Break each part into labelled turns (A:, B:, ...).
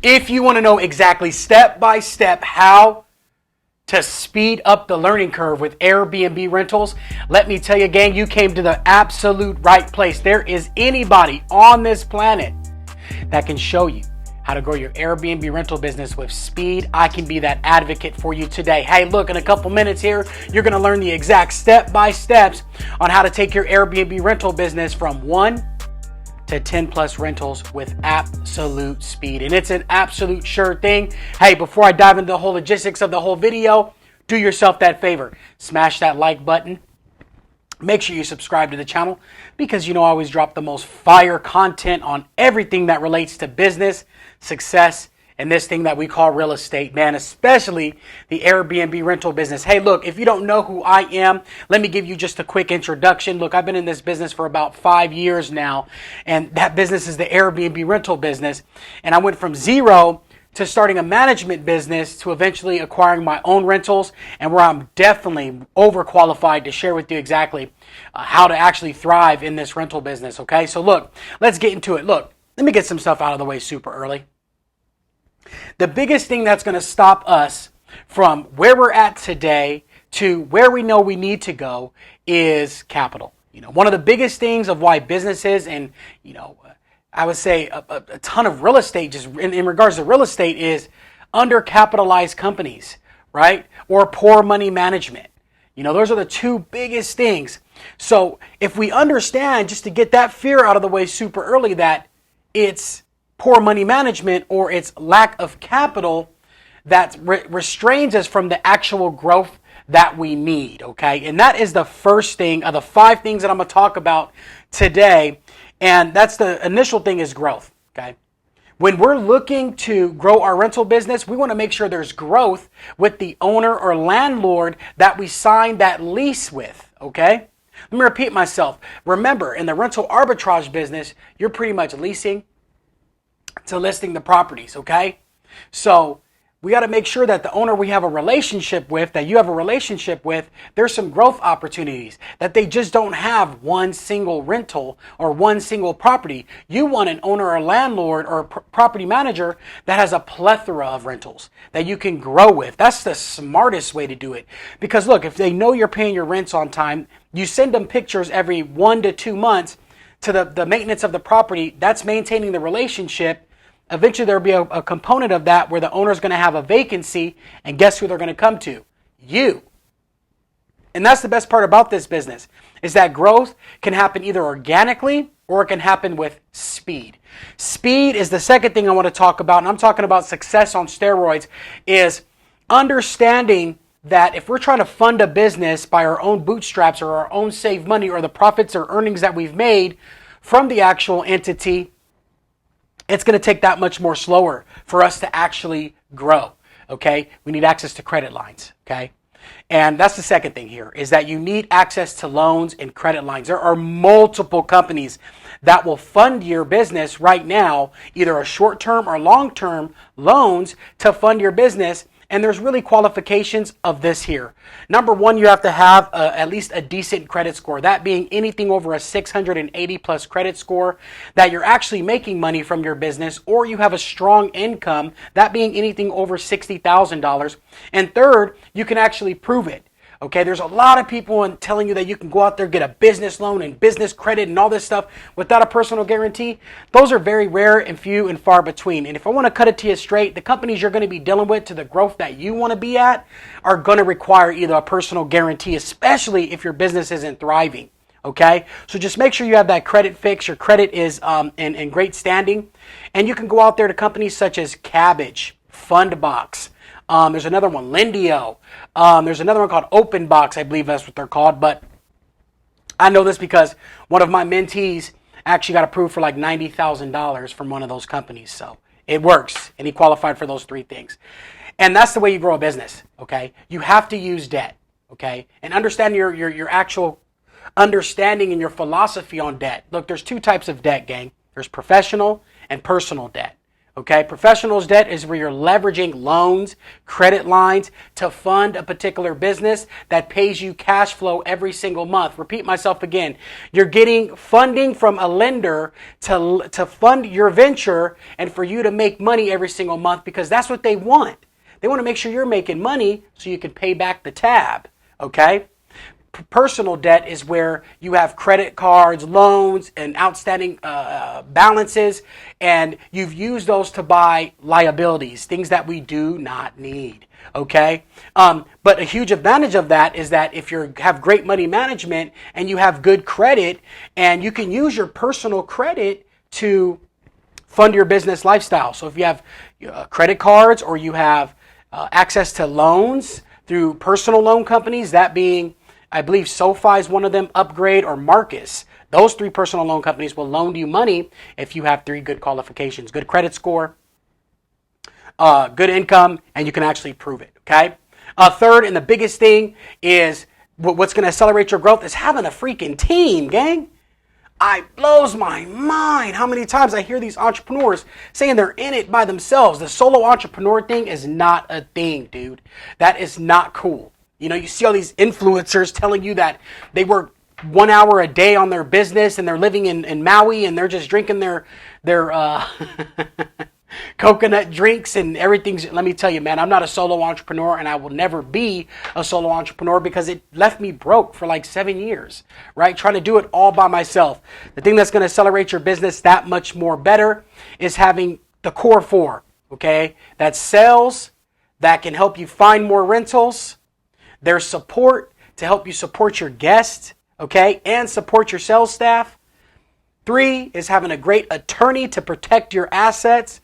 A: If you want to know exactly step by step how to speed up the learning curve with Airbnb rentals, let me tell you, gang, you came to the absolute right place. There is anybody on this planet that can show you how to grow your Airbnb rental business with speed. I can be that advocate for you today. Hey, look, in a couple minutes here, you're going to learn the exact step-by-steps on how to take your Airbnb rental business from 1 to 10 plus rentals with absolute speed. And it's an absolute sure thing. Hey, before I dive into the whole logistics of the whole video, do yourself that favor. Smash that like button. Make sure you subscribe to the channel because I always drop the most fire content on everything that relates to business, success, and this thing that we call real estate, man, especially the Airbnb rental business. Hey, look, if you don't know who I am, let me give you just a quick introduction. Look, I've been in this business for about 5 years now, and that business is the Airbnb rental business. And I went from zero to starting a management business to eventually acquiring my own rentals, and where I'm definitely overqualified to share with you exactly how to actually thrive in this rental business, okay? So look, let's get into it. Look, let me get some stuff out of the way super early. The biggest thing that's going to stop us from where we're at today to where we know we need to go is capital. One of the biggest things of why businesses and, I would say a ton of real estate, just in regards to real estate, is undercapitalized companies, right? Or poor money management. Those are the two biggest things. So if we understand, just to get that fear out of the way super early, that it's poor money management or it's lack of capital that restrains us from the actual growth that we need, okay? And that is the first thing of the 5 things that I'm going to talk about today. And that's the initial thing, is growth, okay? When we're looking to grow our rental business, we want to make sure there's growth with the owner or landlord that we signed that lease with, okay? Let me repeat myself. Remember, in the rental arbitrage business, you're pretty much leasing to listing the properties, okay? So we got to make sure that the owner we have a relationship with, that you have a relationship with, there's some growth opportunities, that they just don't have one single rental or one single property. You want an owner or landlord or property manager that has a plethora of rentals that you can grow with. That's the smartest way to do it. Because look, if they know you're paying your rents on time, you send them pictures every 1 to 2 months to the maintenance of the property. That's maintaining the relationship. Eventually there'll be a component of that where the owner's going to have a vacancy, and guess who they're going to come to? You. And that's the best part about this business, is that growth can happen either organically or it can happen with speed. Speed is the second thing I want to talk about, and I'm talking about success on steroids, is understanding that if we're trying to fund a business by our own bootstraps or our own saved money or the profits or earnings that we've made from the actual entity, it's going to take that much more slower for us to actually grow, okay? We need access to credit lines, okay? And that's the second thing here, is that you need access to loans and credit lines. There are multiple companies that will fund your business right now, either a short-term or long-term loans to fund your business. And there's really qualifications of this here. Number one, you have to have at least a decent credit score. That being anything over a 680 plus credit score, that you're actually making money from your business, or you have a strong income, that being anything over $60,000. And third, you can actually prove it. Okay, there's a lot of people telling you that you can go out there, get a business loan and business credit and all this stuff without a personal guarantee. Those are very rare and few and far between. And if I want to cut it to you straight, the companies you're going to be dealing with to the growth that you want to be at are going to require either a personal guarantee, especially if your business isn't thriving. Okay, so just make sure you have that credit fixed. Your credit is in great standing. And you can go out there to companies such as Cabbage, Fundbox. There's another one, Lendio. There's another one called OpenBox, I believe that's what they're called. But I know this because one of my mentees actually got approved for like $90,000 from one of those companies. So it works, and he qualified for those 3 things. And that's the way you grow a business, okay? You have to use debt, okay? And understand your actual understanding and your philosophy on debt. Look, there's 2 types of debt, gang. There's professional and personal debt. Okay, professionals debt is where you're leveraging loans, credit lines to fund a particular business that pays you cash flow every single month. Repeat myself again. You're getting funding from a lender to fund your venture and for you to make money every single month because that's what they want. They want to make sure you're making money so you can pay back the tab. Okay? Personal debt is where you have credit cards, loans, and outstanding balances, and you've used those to buy liabilities, things that we do not need. Okay, but a huge advantage of that is that if you have great money management and you have good credit, and you can use your personal credit to fund your business lifestyle. So if you have credit cards or you have access to loans through personal loan companies, that being I believe SoFi is one of them, Upgrade or Marcus. Those 3 personal loan companies will loan you money if you have 3 good qualifications, good credit score, good income, and you can actually prove it, okay? Third, and the biggest thing is what's going to accelerate your growth is having a freaking team, gang. It blows my mind how many times I hear these entrepreneurs saying they're in it by themselves. The solo entrepreneur thing is not a thing, dude. That is not cool. You know, you see all these influencers telling you that they work 1 hour a day on their business and they're living in Maui and they're just drinking their coconut drinks and everything's. Let me tell you, man, I'm not a solo entrepreneur and I will never be a solo entrepreneur because it left me broke for like 7 years, right? Trying to do it all by myself. The thing that's going to accelerate your business that much more better is having the core 4, okay? That's sales that can help you find more rentals. There's support to help you support your guests, okay, and support your sales staff. 3 is having a great attorney to protect your assets.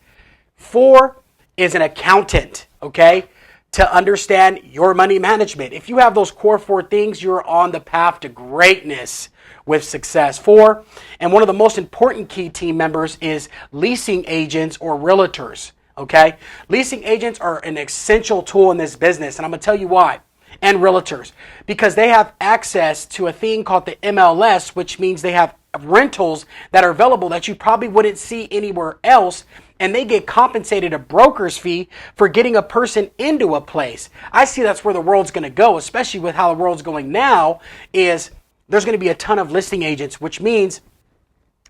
A: 4 is an accountant, okay, to understand your money management. If you have those core 4 things, you're on the path to greatness with success. 4, and one of the most important key team members is leasing agents or realtors, okay? Leasing agents are an essential tool in this business, and I'm going to tell you why. And realtors, because they have access to a thing called the MLS, which means they have rentals that are available that you probably wouldn't see anywhere else, and they get compensated a broker's fee for getting a person into a place. I see that's where the world's going to go, especially with how the world's going now, is there's going to be a ton of listing agents, which means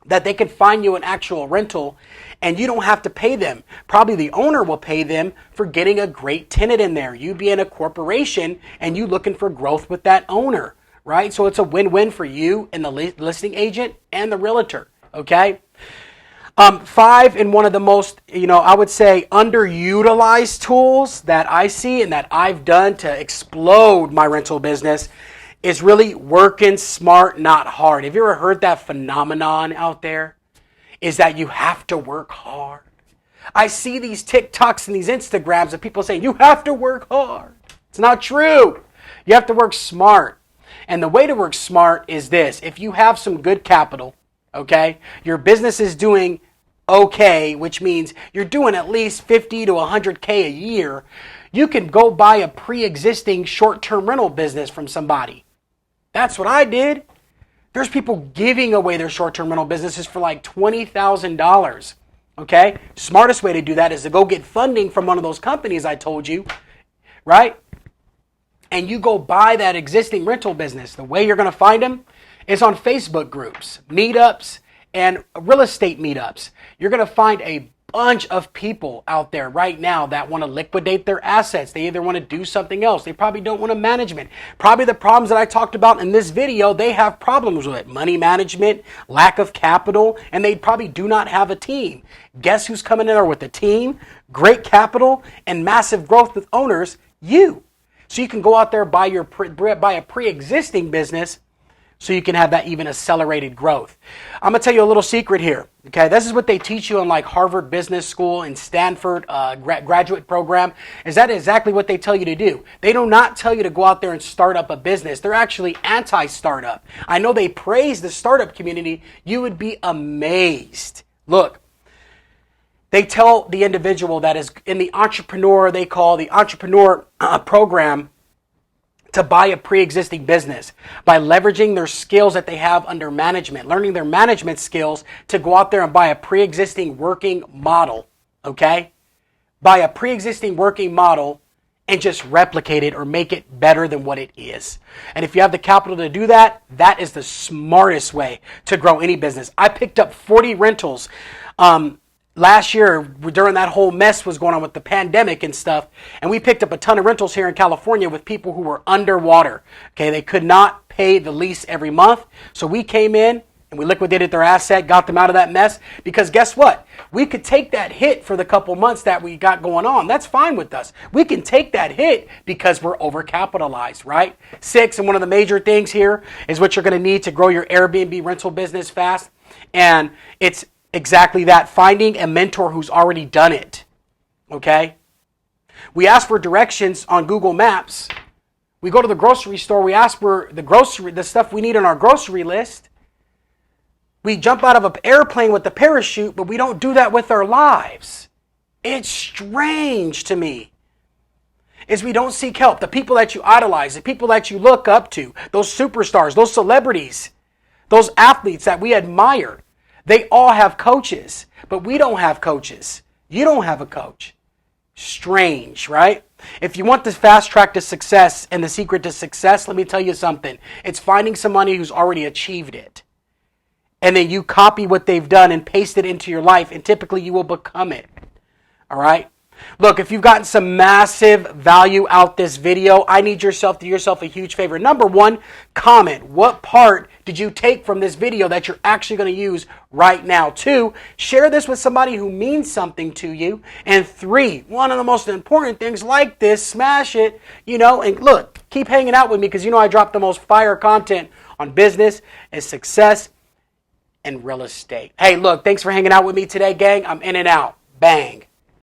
A: that they can find you an actual rental and you don't have to pay them. Probably the owner will pay them for getting a great tenant in there. You being a corporation and you looking for growth with that owner, right? So it's a win-win for you and the listing agent and the realtor, okay? 5, and one of the most, I would say underutilized tools that I see and that I've done to explode my rental business is really working smart, not hard. Have you ever heard that phenomenon out there? Is that you have to work hard. I see these TikToks and these Instagrams of people saying, you have to work hard. It's not true. You have to work smart. And the way to work smart is this. If you have some good capital, okay, your business is doing okay, which means you're doing at least 50 to 100K a year, you can go buy a pre-existing short-term rental business from somebody. That's what I did. There's people giving away their short-term rental businesses for like $20,000. Okay? Smartest way to do that is to go get funding from one of those companies I told you, right? And you go buy that existing rental business. The way you're going to find them is on Facebook groups, meetups, and real estate meetups. You're going to find a bunch of people out there right now that want to liquidate their assets. They either want to do something else. They probably don't want to management. Probably the problems that I talked about in this video, they have problems with it. Money management, lack of capital, and they probably do not have a team. Guess who's coming in there with a team, great capital, and massive growth with owners? You. So you can go out there, buy a pre-existing business so you can have that even accelerated growth. I'm going to tell you a little secret here. Okay, this is what they teach you in like Harvard Business School and Stanford graduate program. Is that exactly what they tell you to do? They do not tell you to go out there and start up a business. They're actually anti-startup. I know they praise the startup community. You would be amazed. Look, they tell the individual that is in the entrepreneur, they call the entrepreneur program, to buy a pre-existing business by leveraging their skills that they have under management, learning their management skills to go out there and buy a pre-existing working model. okay? Buy a pre-existing working model and just replicate it or make it better than what it is. And if you have the capital to do that, that is the smartest way to grow any business. I picked up 40 rentals last year during that whole mess was going on with the pandemic and stuff. And we picked up a ton of rentals here in California with people who were underwater. Okay, they could not pay the lease every month. So we came in and we liquidated their asset, got them out of that mess. Because guess what? We could take that hit for the couple months that we got going on. That's fine with us. We can take that hit because we're overcapitalized, right? 6, and one of the major things here is what you're going to need to grow your Airbnb rental business fast. And it's exactly that, finding a mentor who's already done it, okay? We ask for directions on Google Maps. We go to the grocery store. We ask for the stuff we need on our grocery list. We jump out of an airplane with the parachute, but we don't do that with our lives. It's strange to me. Is we don't seek help. The people that you idolize, the people that you look up to, those superstars, those celebrities, those athletes that we admire, they all have coaches, but we don't have coaches. You don't have a coach. Strange, right? If you want the fast track to success and the secret to success, let me tell you something. It's finding somebody who's already achieved it. And then you copy what they've done and paste it into your life, and typically you will become it. All right? Look, if you've gotten some massive value out this video, I need yourself to do yourself a huge favor. Number 1, comment. What part did you take from this video that you're actually going to use right now? 2, share this with somebody who means something to you. And 3, one of the most important things, like this, smash it, and look, keep hanging out with me because I drop the most fire content on business and success and real estate. Hey, look, thanks for hanging out with me today, gang. I'm in and out. Bang.